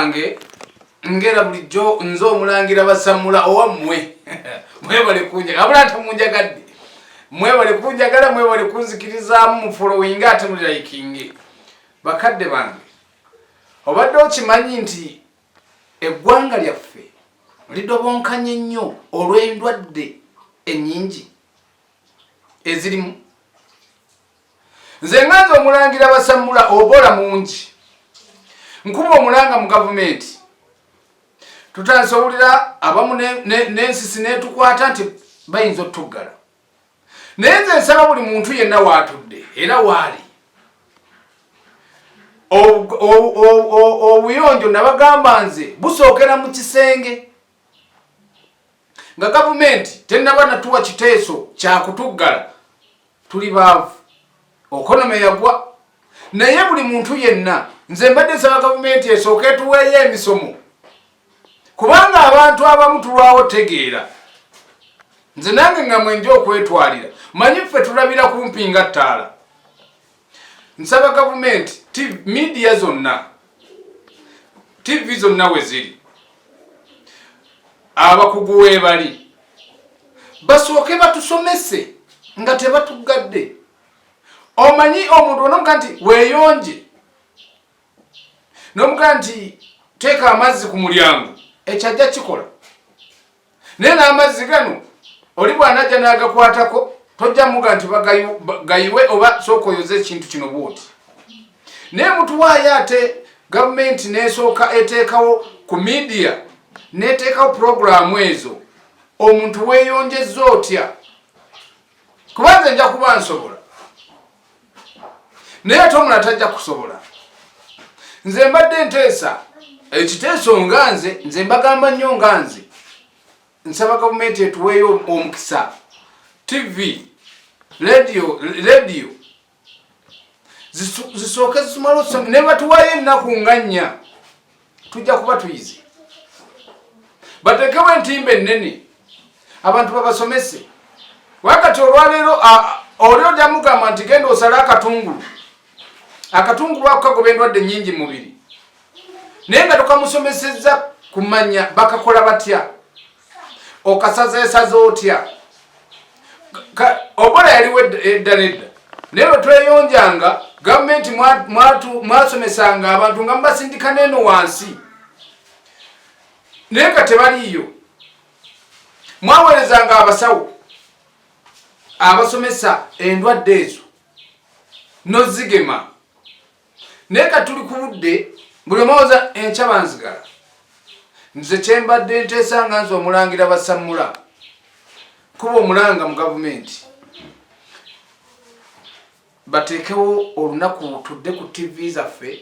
ngera bulijjo nze omulangira basamula owammwe mwebale kunjaga abula ate munjagadde mwebale kunjagala mwebale kunzikirizaamu mu following ate mu liking. Bakadde bange obadde okimanyi nti eggwanga lyaffe lidobonkanye nnyo olw'endwadde ennyingi ezirimu. Nze nganze omulangira basamula Ebola mungi nkuba omulanga mu gavumenti tutandise owulira abamu n'ensisi netukwata nti bayinza otuggala. Naye nze nsaba buli muntu yenna waatudde era waali obuyonjo nabagamba nze busookera mu kisenge nga gavumenti tennaba natuwa kiteeso kyakutuggala. Tuli baavu, okonome yagwa. Naye buli muntu yenna nze mbadde nsaba gavumenti esooke etuweeyo emisomo, kubanga abantu abamu tulwawo tegeera. Nze nange nga mwenja okwetwalira manyi ffe tulabira kumpi nga ttaala. Nsaba gavumenti media zonna, TV zonna we ziri, abakugu weebali basooke batusomese nga tebatuggadde. Omanyi omuntu onomuga nti weeyonje nomuga nti teeka amazzi ku mulyango ekyajja kikola. Naye n'amazzi gano oli bw'anajja n'agakwatako tojja muga nti gayiwe oba sooka oyoze ekintu kino bwoti. Naye mutuwaayo ate gavumenti n'esooka eteekawo ku media n'eteekawo puroguramu ezo omuntu weeyonjezza otya, kubanze nja kuba nsobola naye ate omulala tajja kusobola. Nze mbadde nteesa ekiteeso nga nze mbagamba nnyo nga nze nsaba gavumenti etuweeyo omukisa. TV, radio zisooke zisumala okusoma ne batuwaayo ennaku nga nnya tujja kuba tuyize. Bateekewo entimba ennene abantu babasomese. Wakati olwaleero oli ojja mugamba nti genda osale akatungulu. Akatungulu ako kagoba endwadde nnyingi mu mubiri, naye nga tokamusomesezza kumanya bakakola batya, okasazeesaze otya. Ebola yaliwo edda nedda, naye bwe tweyonjanga gavumenti mwasomesanga abantu nga mubasindika n'eno wansi, naye nga tebaliiyo. Mwaweerezanga abasawo abasomesa endwadde ezo nozigema. Naye ka tuli ku budde buli omwoza enkya banzigala. Nze kyembadde nteesa nga nze omulangira basamula kuba omulanga mu gavumenti bateekewo olunaku tudde ku TV zaffe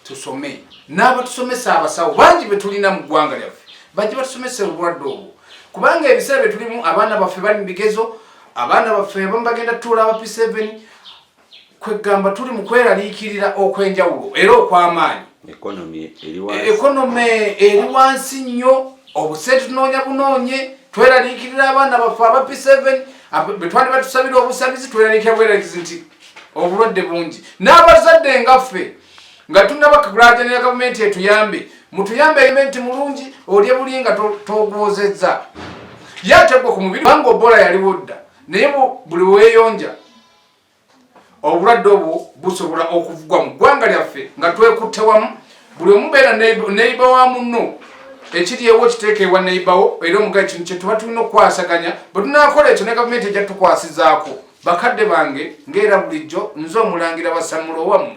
tusome. N'abatusomesa abasawo bangi be tulina mu ggwanga lyaffe bajje batusomese obulwadde obwo, kubanga ebiseera bye tulimu abaana baffe bali mu bigezo, abaana baffe abamu bagenda tutuula aba P7. Kwegamba tuli mu kweraliikirira okw'enjawulo era okw'amaanyi. Ekonome eri wansi nnyo, obusente tunoonya bunoonye, tweraliikirira abaana baffe aba P7 bwe twali batusabira obusabizi tweraliikira bweraliikizi nti obulwadde bungi. N'abazadde nga ffe nga tunabakagulajanira gavumenti etuyambe, mutuyambe gavumenti mulungi olye buli nga togwozezza. Yategwa ku mubiri kubanga Ebola yaliwo dda, naye buli weeyonja obulwadde obwo busobola okuvugwa mu ggwanga lyaffe nga twekutte wamu. Buli omu beera neiba wa munno, ekiri ewo kiteeka ewa neibawo, era omugayo kino kye tuba tulina okukwasaganya. Bwe tunaakola ekyo ne gavumenti ejja tukwasizaako. Bakadde bange ng'era bulijjo nze omulangira basamula owammwe.